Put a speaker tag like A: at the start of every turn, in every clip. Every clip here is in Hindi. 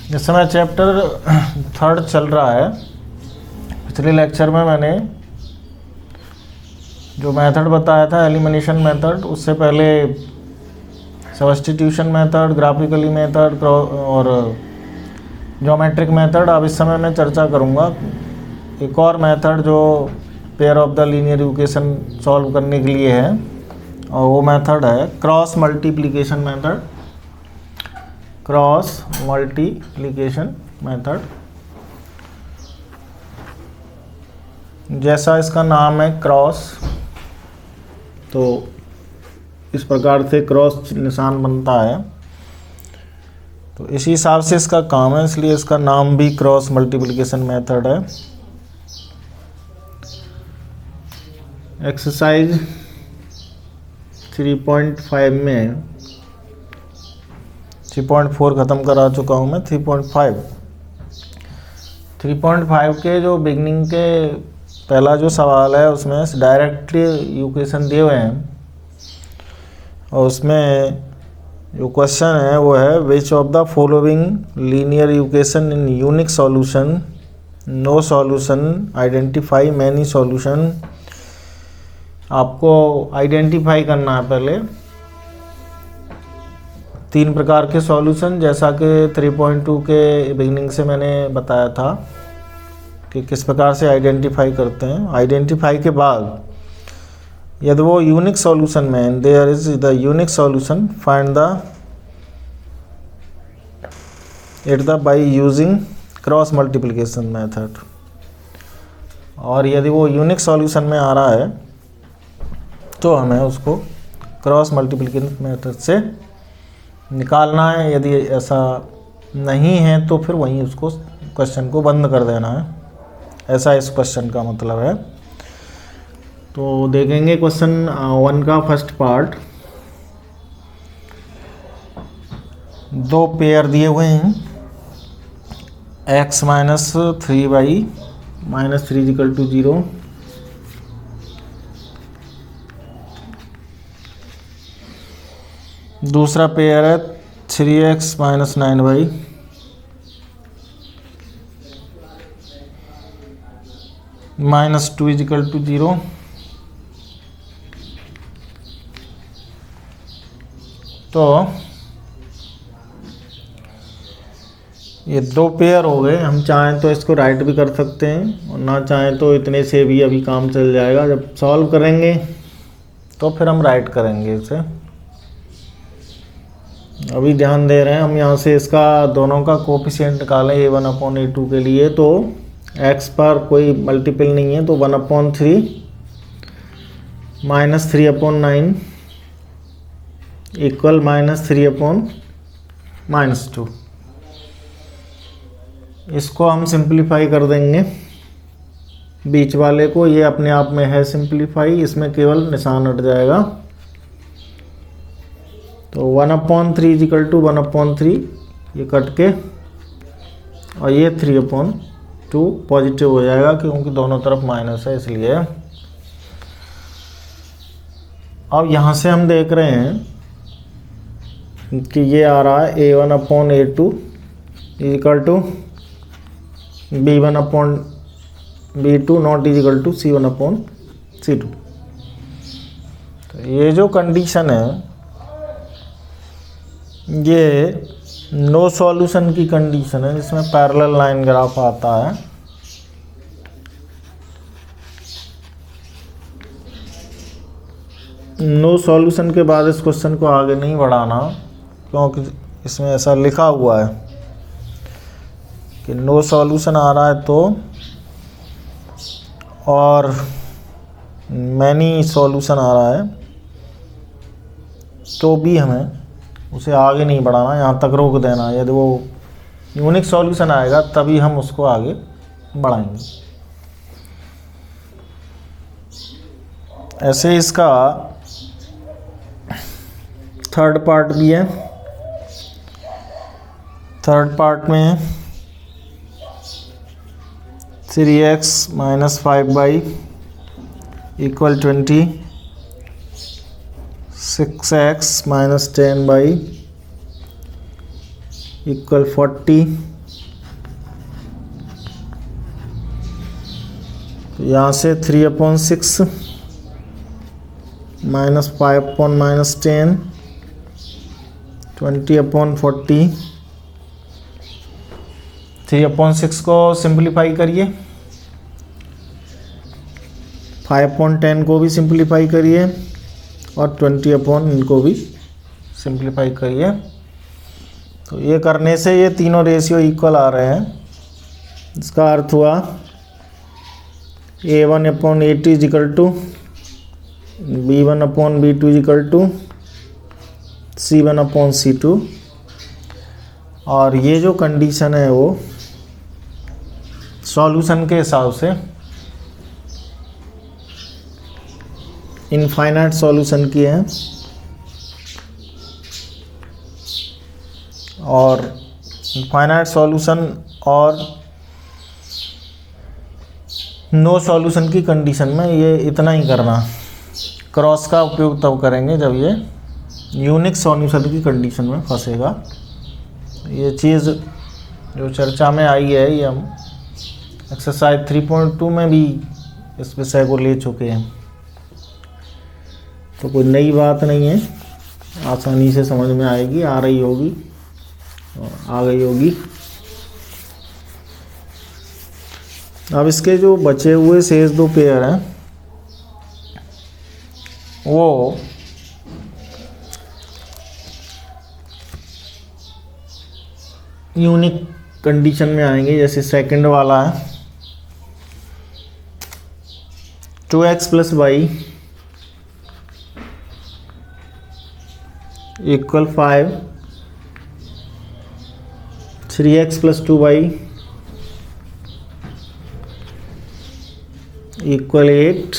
A: इस समय चैप्टर 3 चल रहा है। पिछले लेक्चर में मैंने जो मेथड बताया था एलिमिनेशन मेथड, उससे पहले सब्स्टिट्यूशन मेथड, ग्राफिकली मेथड और ज्योमेट्रिक मेथड। अब इस समय मैं चर्चा करूँगा एक और मेथड जो pair of the linear equation solve करने के लिए है, और वो मेथड है cross multiplication method. Cross multiplication method, जैसा इसका नाम है क्रॉस, तो इस प्रकार से क्रॉस निशान बनता है, तो इसी हिसाब से इसका काम है, इसलिए इसका नाम भी क्रॉस मल्टीप्लिकेशन मेथड है। एक्सरसाइज 3.5 में 3.4 ख़त्म करा चुका हूँ मैं। 3.5 के जो बिगनिंग के पहला जो सवाल है उसमें डायरेक्टली इक्वेशन दिए हुए हैं, और उसमें जो क्वेश्चन है वो है which of the following linear equation in unique solution, no solution, identify many solution. आपको आइडेंटिफाई करना है पहले 3 प्रकार के सॉल्यूशन, जैसा कि 3.2 के बिगिनिंग से मैंने बताया था कि किस प्रकार से आइडेंटिफाई करते हैं। आइडेंटिफाई के बाद यदि वो यूनिक सॉल्यूशन में there is the unique solution find the by using cross multiplication method. और यदि वो यूनिक सॉल्यूशन में आ रहा है तो हमें उसको क्रॉस मल्टीप्लिकेशन मेथड से निकालना है। यदि ऐसा नहीं है तो फिर वहीं उसको क्वेश्चन को बंद कर देना है, ऐसा इस क्वेश्चन का मतलब है। तो देखेंगे क्वेश्चन 1 का फर्स्ट पार्ट। 2 पेयर दिए हुए हैं, x minus 3y minus 3 equal to 0। दूसरा पेयर है 3x minus 9y minus 2 equal to 0। तो ये 2 पेयर हो गए। हम चाहें तो इसको राइट भी कर सकते हैं और ना चाहें तो इतने से भी अभी काम चल जाएगा। जब सॉल्व करेंगे तो फिर हम राइट करेंगे इसे। अभी ध्यान दे रहे हैं हम यहाँ से इसका दोनों का कोफिशिएंट निकालें a1/a2 के लिए। तो x पर कोई मल्टीपल नहीं है, तो 1/3 माइनस 3/9 इक्वल माइनस 3/-2। इसको हम सिंप्लीफाई कर देंगे बीच वाले को। ये अपने आप में है सिंप्लीफाई, इसमें केवल निशान हट जाएगा। तो 1/3 इक्वल टू 1/3 ये कट के, और ये 3/2 पॉजिटिव हो जाएगा क्योंकि दोनों तरफ माइनस है इसलिए। अब यहाँ से हम देख रहे हैं कि ये आ रहा है a1/a2 equal to b1/b2 not equal to c1/c2। तो ये जो कंडीशन है ये नो सॉल्यूशन की कंडीशन है, जिसमें पैरेलल लाइन ग्राफ आता है। नो सॉल्यूशन के बाद इस क्वेश्चन को आगे नहीं बढ़ाना, क्योंकि इसमें ऐसा लिखा हुआ है कि नो सॉल्यूशन आ रहा है तो, और मैनी सॉल्यूशन आ रहा है तो भी हमें उसे आगे नहीं बढ़ाना, यहाँ तक रोक देना। यदि वो यूनिक सॉल्यूशन आएगा तभी हम उसको आगे बढ़ाएंगे। ऐसे इसका थर्ड पार्ट भी है। थर्ड पार्ट में 3x minus 5y equal 20, 6x minus 10y equal 40, यहाँ से 3/6 माइनस 5/-10 20/40। 3/6 को सिंप्लीफाई करिए, 5/10 को भी सिंप्लीफाई करिए और 20/ इनको भी सिंप्लीफाई करिए। तो ये करने से ये तीनों रेशियो इक्वल आ रहे हैं। इसका अर्थ हुआ A1/A2 is equal to B1/B2 is equal to C1/C2। और ये जो कंडीशन है वो सॉल्यूशन के हिसाब से इनफाइनाइट सॉल्यूशन की है, और इनफाइनाइट सॉल्यूशन और नो सॉल्यूशन की कंडीशन में ये इतना ही करना। क्रॉस का उपयोग तब करेंगे जब ये यूनिक सॉल्यूशन की कंडीशन में फंसेगा। ये चीज़ जो चर्चा में आई है ये हम एक्सरसाइज 3.2 में भी इस विषय को ले चुके हैं, तो कोई नई बात नहीं है, आसानी से समझ में आएगी, आ रही होगी और आ गई होगी। अब इसके जो बचे हुए शेष दो पेयर हैं वो यूनिक कंडीशन में आएंगे। जैसे सेकंड वाला है 2x + y = 5, 3x + 2y = 8,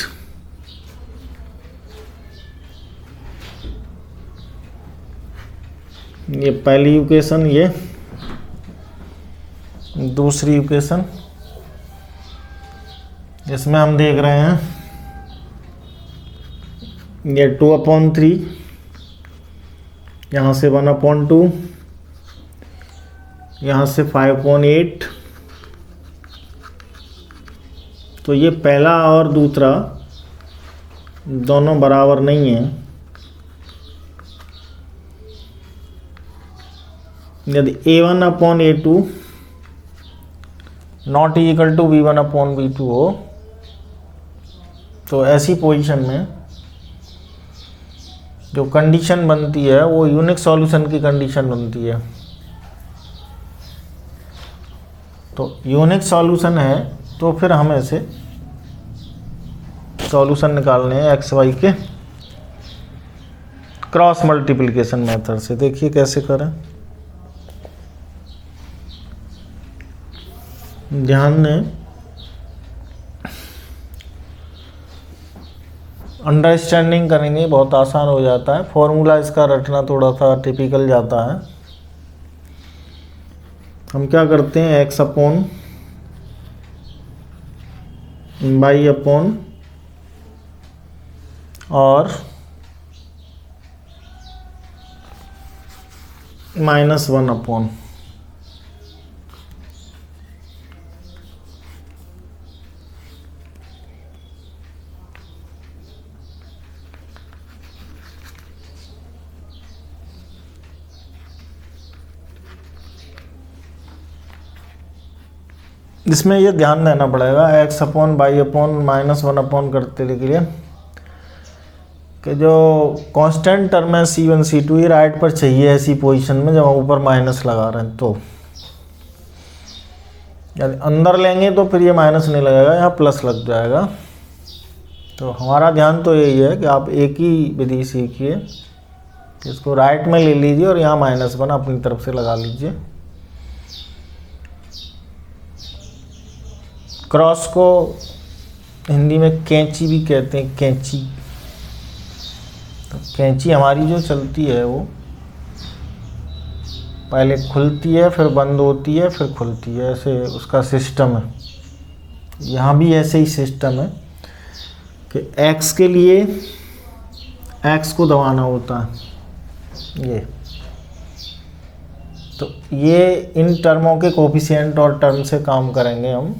A: ये पहली इक्वेशन, ये दूसरी इक्वेशन। इसमें हम देख रहे हैं ये 2/3, यहाँ से 1/2, यहाँ से 5/8। तो ये पहला और दूसरा दोनों बराबर नहीं है। यदि A1/A2 not equal to B1/B2 हो तो ऐसी पोजीशन में जो कंडीशन बनती है वो यूनिक सॉल्यूशन की कंडीशन बनती है। तो यूनिक सॉल्यूशन है तो फिर हमें से सॉल्यूशन निकालने हैं एक्स वाई के क्रॉस मल्टीप्लिकेशन मेथड से। देखिए कैसे करें, ध्यान दें। अंडरस्टैंडिंग करेंगे, बहुत आसान हो जाता है। फॉर्मूला इसका रटना थोड़ा सा टिपिकल जाता है। हम क्या करते हैं, x/y और -1/। इसमें ये ध्यान देना पड़ेगा x/y -1/, करते के लिए कि जो कांस्टेंट टर्म है C1 C2 ये राइट पर चाहिए ऐसी पोजीशन में जब हम ऊपर माइनस लगा रहे हैं। तो यदि अंदर लेंगे तो फिर ये माइनस नहीं लगेगा, यहाँ प्लस लग जाएगा। तो हमारा ध्यान तो यही है कि आप एक ही विधि सीखिए, इसको राइट में ले लीजिए और यहाँ -1 अपनी तरफ से लगा लीजिए। क्रॉस को हिंदी में कैंची भी कहते हैं, कैंची। तो कैंची हमारी जो चलती है वो पहले खुलती है फिर बंद होती है फिर खुलती है, ऐसे उसका सिस्टम है। यहाँ भी ऐसे ही सिस्टम है कि x के लिए x को दबाना होता है ये। तो ये इन टर्मों के कोफिशिएंट और टर्म से काम करेंगे हम।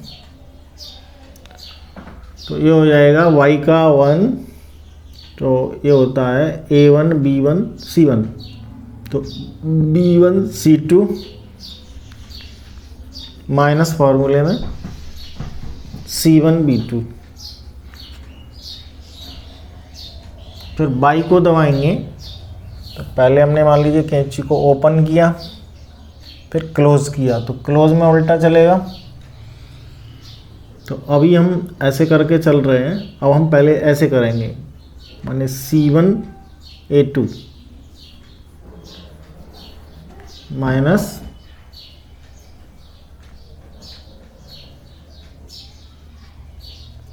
A: तो ये हो जाएगा y का 1, तो ये होता है A1 B1 C1, तो B1 C2 माइनस फॉर्मूले में C1 B2। फिर बाई को दबाएंगे, तो पहले हमने मान लीजिए कैंची को ओपन किया, फिर क्लोज किया, तो क्लोज में उल्टा चलेगा। तो अभी हम ऐसे करके चल रहे हैं, अब हम पहले ऐसे करेंगे, माने C1 A2 minus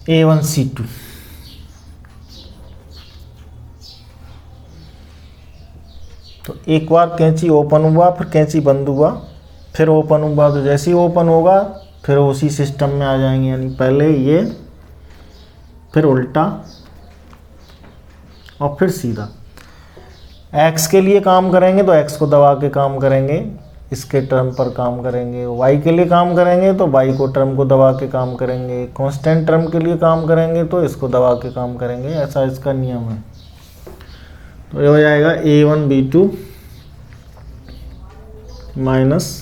A: A1 C2। तो एक बार कैंची ओपन हुआ, फिर कैंची बंद हुआ, फिर ओपन हुआ, तो जैसे ही ओपन होगा फिर उसी सिस्टम में आ जाएंगे, यानी पहले ये, फिर उल्टा और फिर सीधा। x के लिए काम करेंगे तो x को दबा के काम करेंगे, इसके टर्म पर काम करेंगे। y के लिए काम करेंगे तो y को टर्म को दबा के काम करेंगे। कांस्टेंट टर्म के लिए काम करेंगे तो इसको दबा के काम करेंगे, ऐसा इसका नियम है। तो ये हो जाएगा A1 B2 minus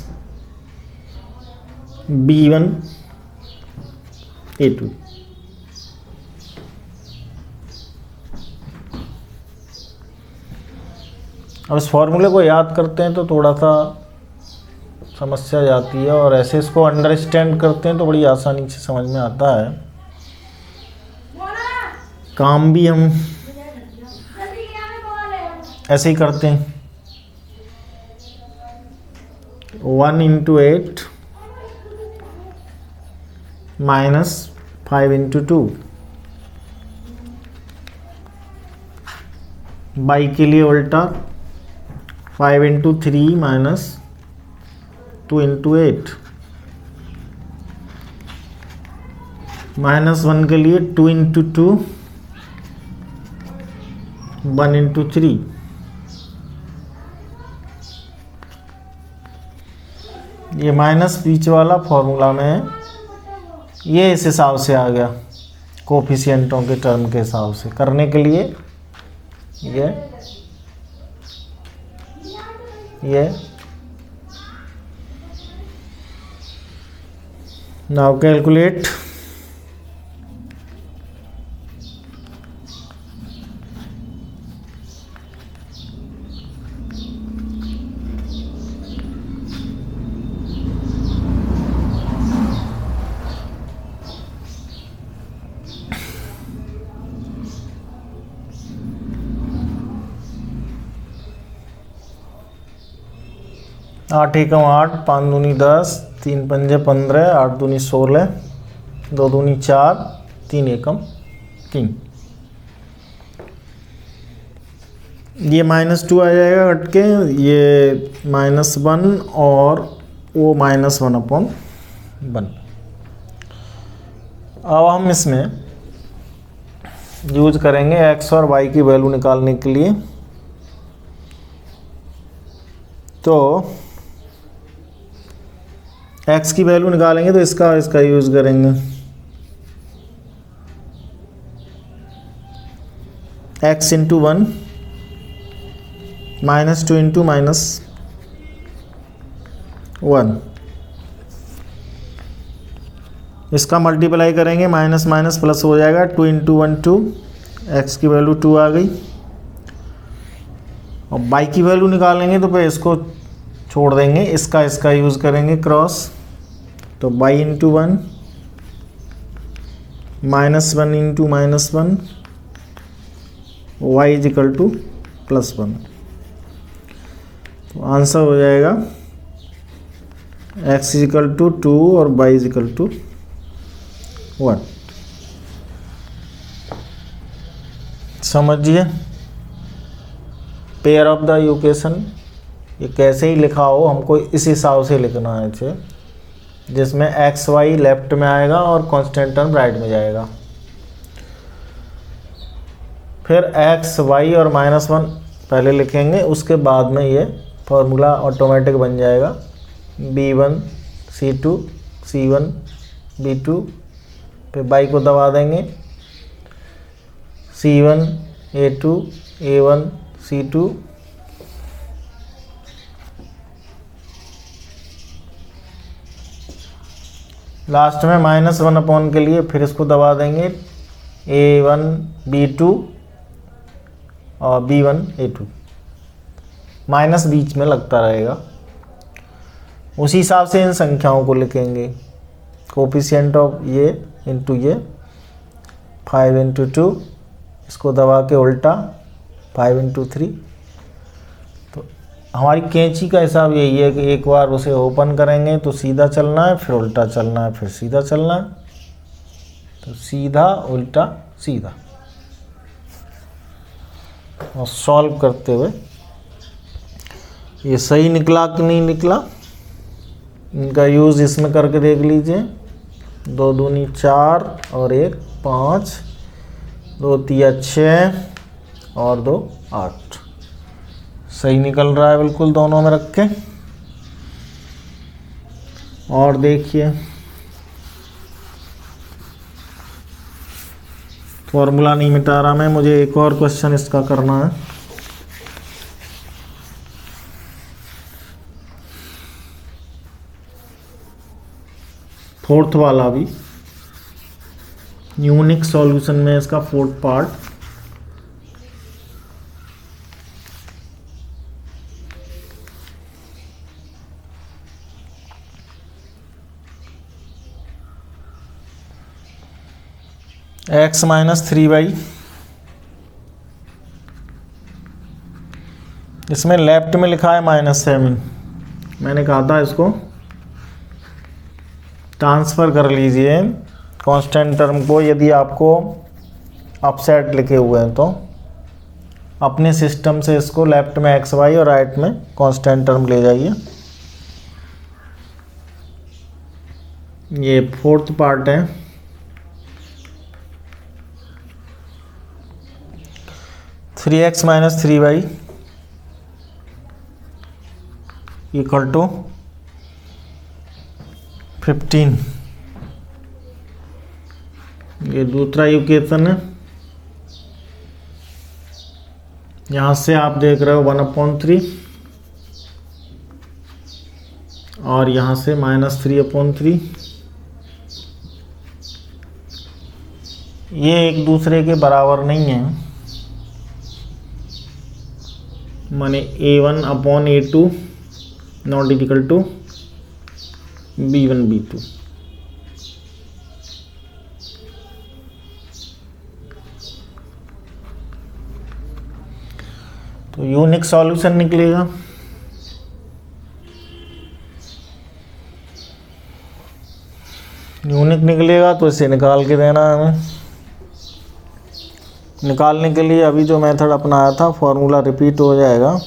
A: B1 A2। अब इस फॉर्मूले को याद करते हैं तो थोड़ा सा समस्या जाती है, और ऐसे इसको अंडरस्टैंड करते हैं तो बड़ी आसानी से समझ में आता है। काम भी हम ऐसे ही करते हैं, 1 × 8 माइनस 5 × 2। बाई के लिए उल्टा 5 × 3 माइनस 2 × 8, -1 के लिए 2 × 2 1 × 3। ये माइनस बीच वाला फॉर्मूला में ये इस हिसाब से आ गया, कोफिशिएंटों के टर्म के हिसाब से करने के लिए ये नाउ कैलकुलेट। आठ एकम 8, 5 दूनी 10, 3 पंजे 15, 8 दूनी 16, 2 दूनी 4, 3 एकम 3। ये -2 आ जाएगा कट के, ये -1 और वो -1/1। अब हम इसमें यूज करेंगे x और y की वैल्यू निकालने के लिए। तो x की वैल्यू निकालेंगे तो इसका यूज करेंगे। x × 1 -2 × -1, इसका मल्टीप्लाई करेंगे, माइनस माइनस प्लस हो जाएगा, 2 × 1 2, x की वैल्यू 2 आ गई। और y की वैल्यू निकालेंगे तो फिर इसको छोड़ देंगे, इसका यूज़ करेंगे क्रॉस। तो y × 1 -1 × -1 y = +1। तो आंसर हो जाएगा x = 2 और y = 1। समझिए, पेयर ऑफ द इक्वेशन ये कैसे ही लिखा हो, हमको इस हिसाब से लिखना है इसे, जिसमें एक्स वाई लेफ्ट में आएगा और कांस्टेंट टर्म राइट में जाएगा। फिर एक्स वाई और -1 पहले लिखेंगे, उसके बाद में ये फॉर्मूला ऑटोमेटिक बन जाएगा, B1 C2 C1 B2। फिर बाई को दबा देंगे, C1 A2 A1 C2 last में -1 के लिए फिर इसको दबा देंगे A1 B2 और B1 A2, माइनस बीच में लगता रहेगा। उसी हिसाब से इन संख्याओं को लिखेंगे, कोफिशिएंट ऑफ ये इंटू ये 5 इंटू 2, इसको दबा के उल्टा 5 इंटू 3। तो हमारी कैंची का हिसाब यही है कि एक बार उसे ओपन करेंगे तो सीधा चलना है, फिर उल्टा चलना है, फिर सीधा चलना है। तो सीधा उल्टा सीधा, और सॉल्व करते हुए ये सही निकला कि नहीं निकला, इनका यूज़ इसमें करके देख लीजिए। 2 दूनी 4 और 1 5, 2 तिया 6 और 2 8, सही निकल रहा है बिल्कुल दोनों में रख के। और देखिए फॉर्मूला नहीं मिटा रहा मैं, मुझे एक और क्वेश्चन इसका करना है। फोर्थ वाला भी यूनिक सॉल्यूशन में इसका फोर्थ पार्ट। x - 3y, इसमें लेफ्ट में लिखा है -7। मैंने कहा था इसको ट्रांसफ़र कर लीजिए कांस्टेंट टर्म को, यदि आपको अपसेट लिखे हुए हैं तो अपने सिस्टम से इसको लेफ्ट में xy और राइट में कांस्टेंट टर्म ले जाइए। ये फोर्थ पार्ट है। 3x - 3y equal to 15। ये दूसरा इक्वेशन है। यहाँ से आप देख रहे हो 1/3 और यहाँ से -3/3। ये एक दूसरे के बराबर नहीं है, माने A1/A2 not equal to B1 B2। तो यूनिक सॉल्यूशन निकलेगा। यूनिक निकलेगा तो इसे निकाल के देना है हमें। निकालने के लिए अभी जो मेथड अपनाया था फॉर्मूला रिपीट हो जाएगा,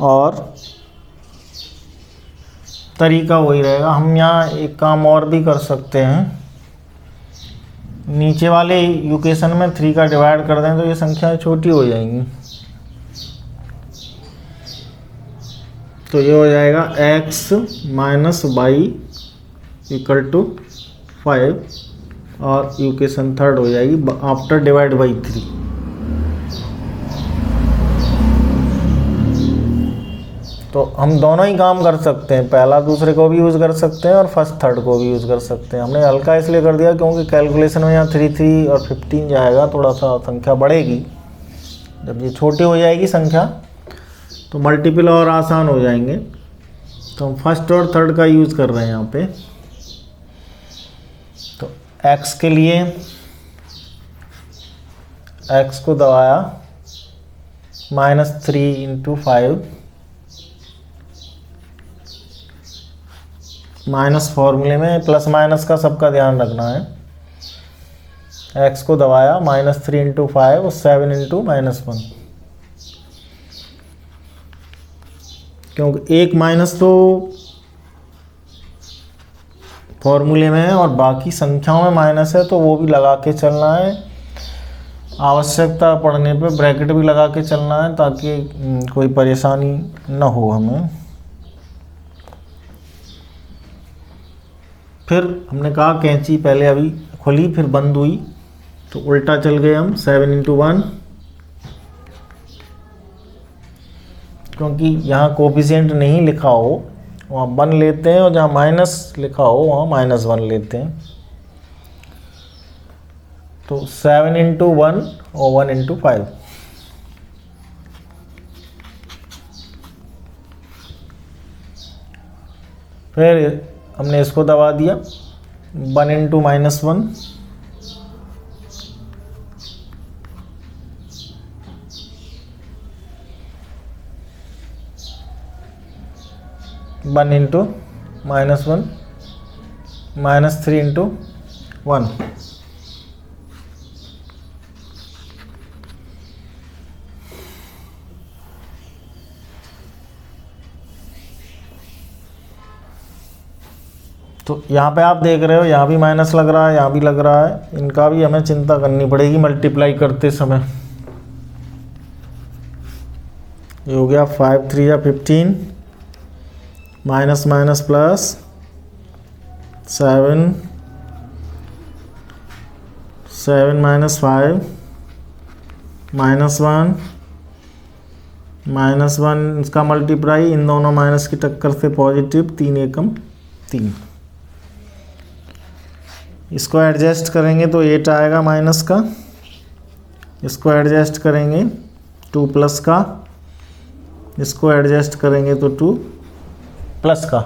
A: और तरीका वही रहेगा। हम यहाँ एक काम और भी कर सकते हैं, नीचे वाले इक्वेशन में 3 का डिवाइड कर दें तो ये संख्याएं छोटी हो जाएंगी। तो ये हो जाएगा x - y इक्वल टू 5 और इक्वेशन थर्ड हो जाएगी आफ्टर डिवाइड बाई 3। तो हम दोनों ही काम कर सकते हैं, पहला दूसरे को भी यूज़ कर सकते हैं और फर्स्ट थर्ड को भी यूज़ कर सकते हैं। हमने हल्का इसलिए कर दिया क्योंकि कैलकुलेशन में यहाँ 3 और 15 जाएगा, थोड़ा सा संख्या बढ़ेगी। जब ये छोटी हो जाएगी संख्या तो मल्टीपल और आसान हो जाएंगे। तो हम फर्स्ट और थर्ड का यूज़ कर रहे हैं यहाँ पे। तो x के लिए x को दबाया -3 × 5 माइनस फॉर्मूले में प्लस माइनस का सबका ध्यान रखना है। x को दबाया -3 × 5 और 7 × -1, क्योंकि एक माइनस तो फॉर्मूले में है और बाकी संख्याओं में माइनस है, तो वो भी लगा के चलना है। आवश्यकता पड़ने पे ब्रैकेट भी लगा के चलना है ताकि कोई परेशानी न हो हमें। फिर हमने कहा कैंची पहले अभी खुली फिर बंद हुई, तो उल्टा चल गए हम 7 इंटू 1, क्योंकि यहाँ कोफिशिएंट नहीं लिखा हो वहाँ 1 लेते हैं और जहाँ माइनस लिखा हो वहाँ -1 लेते हैं। तो 7 इंटू 1 और 1 इंटू 5। फिर हमने इसको दबा दिया 1 इंटू -1, वन इंटू -1, -3 इंटू 1। तो यहाँ पे आप देख रहे हो यहाँ भी माइनस लग रहा है, यहाँ भी लग रहा है, इनका भी हमें चिंता करनी पड़ेगी मल्टीप्लाई करते समय। ये हो गया 5 3 या 15, माइनस माइनस प्लस 7 7 -5 -1 इसका मल्टीप्लाई, इन दोनों माइनस की टक्कर से पॉजिटिव, 3 एकम 3। इसको एडजस्ट करेंगे तो 8 आएगा माइनस का, इसको एडजस्ट करेंगे 2 प्लस का, इसको एडजस्ट करेंगे तो 2 प्लस का।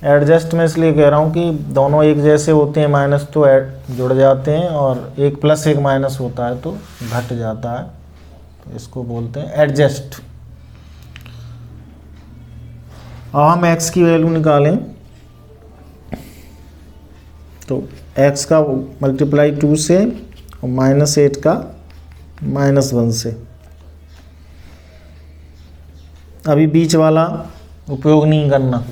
A: एडजस्ट में इसलिए कह रहा हूँ कि दोनों एक जैसे होते हैं माइनस तो जुड़ जाते हैं, और एक प्लस एक माइनस होता है तो घट जाता है, तो इसको बोलते हैं एडजस्ट। अब हम x की वैल्यू निकालें तो x का मल्टीप्लाई 2 से और -8 का -1 से। अभी बीच वाला उपयोग नहीं करना,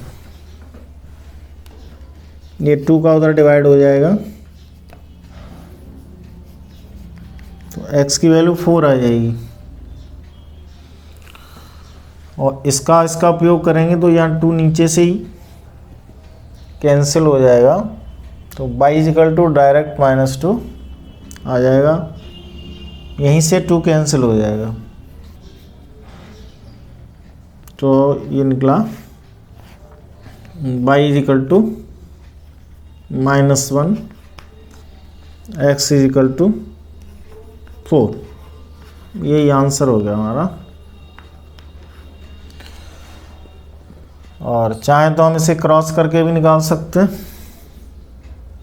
A: ये 2 का उधर डिवाइड हो जाएगा तो x की वैल्यू 4 आ जाएगी, और इसका उपयोग करेंगे तो यहाँ 2 नीचे से ही कैंसिल हो जाएगा, तो y = डायरेक्ट -2 आ जाएगा, यहीं से 2 कैंसिल हो जाएगा, तो ये निकला y = -1, x = 4। यही आंसर हो गया हमारा। और चाहें तो हम इसे क्रॉस करके भी निकाल सकते हैं,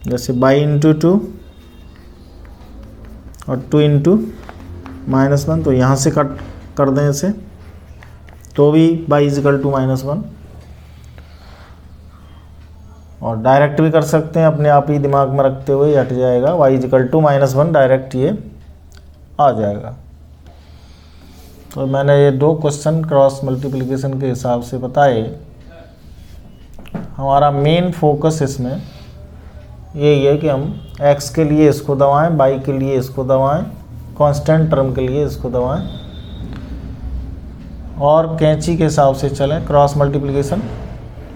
A: जैसे y × 2 और 2 × -1, तो यहाँ से कट कर दें इसे तो भी y = -1, और डायरेक्ट भी कर सकते हैं, अपने आप ही दिमाग में रखते हुए हट जाएगा, y = -1 डायरेक्ट ये आ जाएगा। तो मैंने ये 2 क्वेश्चन क्रॉस मल्टीप्लिकेशन के हिसाब से बताए। हमारा मेन फोकस इसमें यही है कि हम x के लिए इसको दबाएं, y के लिए इसको दबाएं, कांस्टेंट टर्म के लिए इसको दबाएं, और कैंची के हिसाब से चलें क्रॉस मल्टीप्लिकेशन,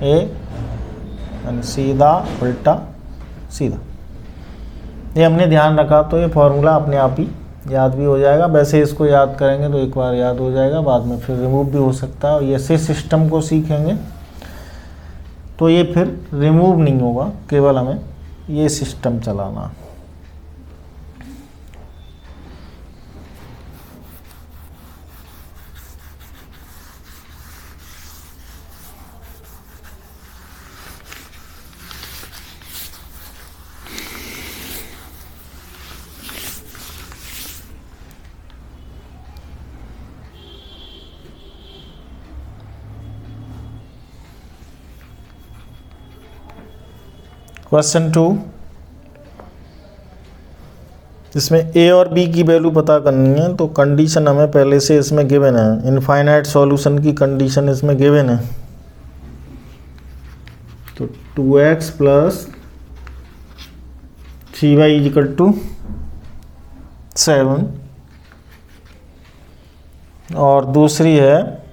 A: यानी सीधा उल्टा सीधा। ये हमने ध्यान रखा तो ये फॉर्मूला अपने आप ही याद भी हो जाएगा। वैसे इसको याद करेंगे तो एक बार याद हो जाएगा, बाद में फिर रिमूव भी हो सकता है, और ऐसे सिस्टम को सीखेंगे तो ये फिर रिमूव नहीं होगा, केवल हमें ये सिस्टम चलाना। क्वेश्चन 2, इसमें a और b की वैल्यू पता करनी है, तो कंडीशन हमें पहले से इसमें गिवन है, इनफाइनाइट सॉल्यूशन की कंडीशन इसमें गिवन है। तो 2x + 3y = 7, और दूसरी है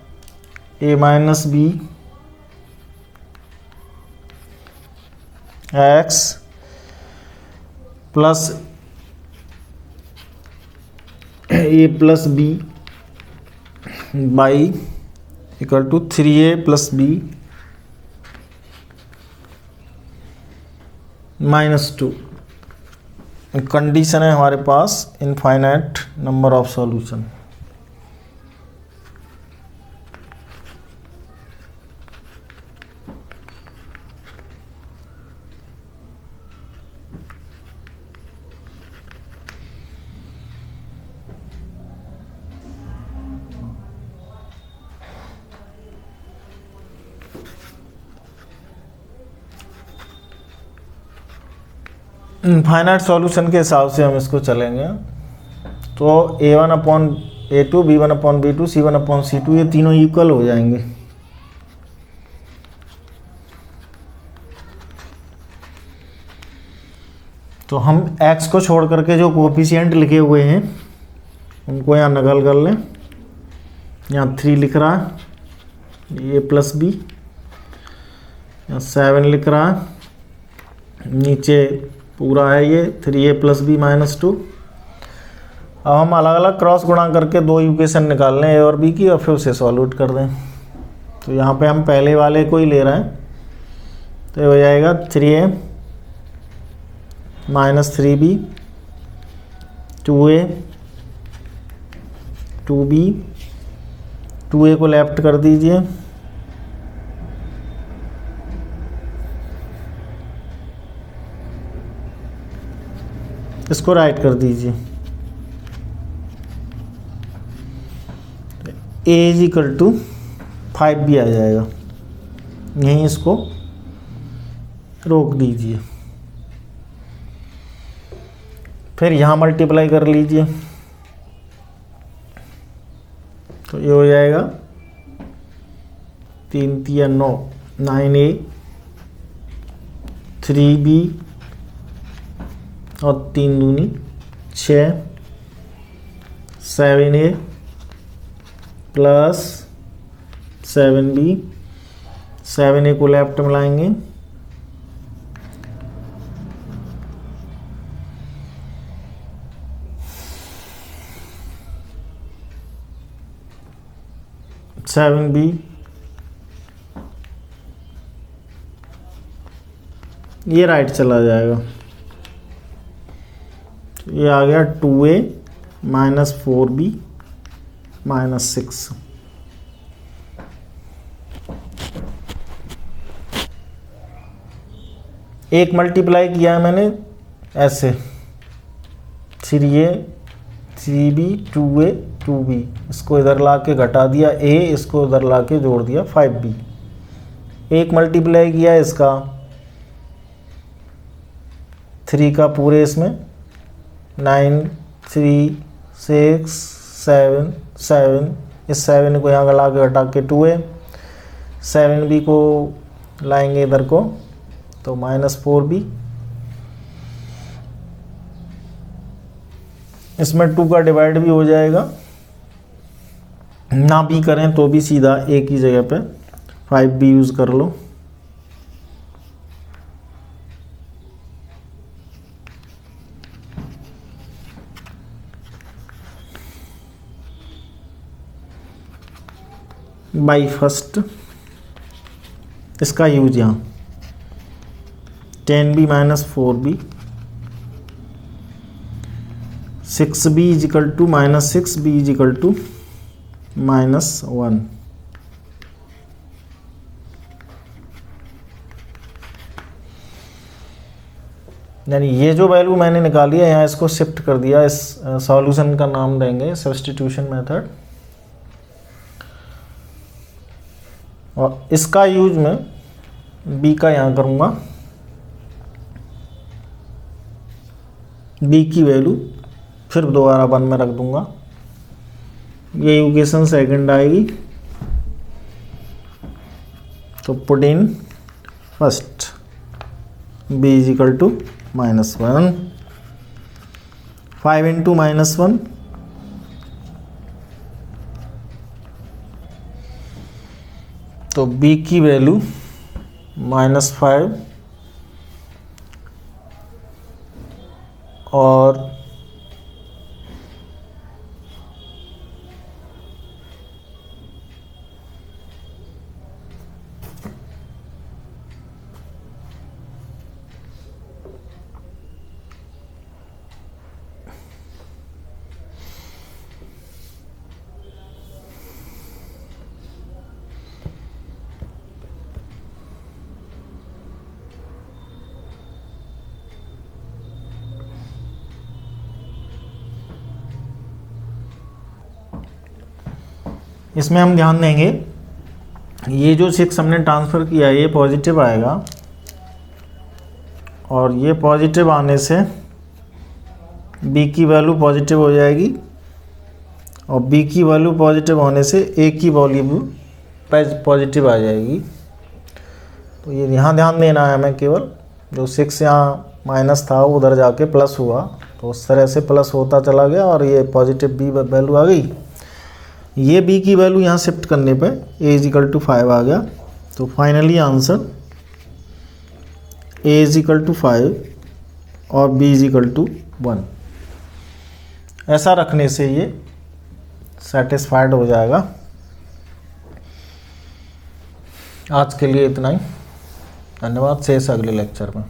A: a - b, x plus A plus B by equal to 3a plus B -2। Condition है हमारे पास infinite number of solution. Infinite solution के हिसाब से हम इसको चलेंगे तो a1/a2 b1/b2 c1/c2 ये तीनों इक्वल हो जाएंगे। तो हम x को छोड़ करके जो कोफिशिएंट लिखे हुए हैं उनको यहाँ नकल कर लें। यहाँ 3 लिख रहा है a प्लस बी, यहाँ 7 लिख रहा है, नीचे पूरा है ये 3a प्लस बी -2। अब हम अलग अलग क्रॉस गुणा करके दो इक्वेशन निकाल लें a और b की और फिर उसे सॉल्व कर दें। तो यहाँ पे हम पहले वाले को ही ले रहे हैं तो ये हो जाएगा 3a -3b 2a 2b 2a को लेफ्ट कर दीजिए, इसको राइट कर दीजिए। a is equal to 5b आ जाएगा, यहीं इसको रोक दीजिए। फिर यहाँ मल्टीप्लाई कर लीजिए तो ये हो जाएगा 3 3 9 9a 3b और 3 दूनी 6 7a प्लस 7b 7a को लेफ्ट में लाएंगे, सेवन बी ये राइट चला जाएगा। ये आ गया 2a -4b -6। एक मल्टीप्लाई किया है मैंने ऐसे 3a 3b 2a 2b, इसको इधर ला के घटा दिया a, इसको इधर ला के जोड़ दिया 5b। एक मल्टीप्लाई किया इसका 3 का पूरे इसमें 9 3 6 7 7, इस 7 को यहाँ ला के घटा के 2a 7b को लाएंगे इधर को तो -4b, इसमें 2 का डिवाइड भी हो जाएगा, ना भी करें तो भी सीधा a की जगह पे 5b यूज़ कर लो। बाई फर्स्ट इसका यूज यहाँ 10b -4b 6b is equal to -6b is equal to -1। यानी ये जो वैल्यू मैंने निकाली है यहाँ इसको शिफ्ट कर दिया, इस सॉल्यूशन का नाम देंगे सब्स्टिट्यूशन मेथड। और इसका यूज मैं b का यहाँ करूँगा, b की वैल्यू फिर दोबारा 1 में रख दूंगा, ये इक्वेशन सेकंड आएगी। तो put in first b is equal to -1 5 into -1 तो b की वैल्यू -5 और इसमें हम ध्यान देंगे ये जो 6 हमने ट्रांसफ़र किया ये पॉजिटिव आएगा और ये पॉजिटिव आने से b की वैल्यू पॉजिटिव हो जाएगी और b की वैल्यू पॉजिटिव होने से a की वैल्यू पॉजिटिव आ जाएगी। तो ये यहाँ ध्यान देना है हमें, केवल जो 6 यहाँ माइनस था उधर जाके प्लस हुआ, तो उस तरह से प्लस होता चला गया और ये पॉजिटिव b वैल्यू आ गई। ये b की वैल्यू यहाँ शिफ्ट करने पे a = 5 आ गया। तो फाइनली आंसर a = 5 और b = 1। ऐसा रखने से ये सेटिस्फाइड हो जाएगा। आज के लिए इतना ही, धन्यवाद। शेष अगले लेक्चर में।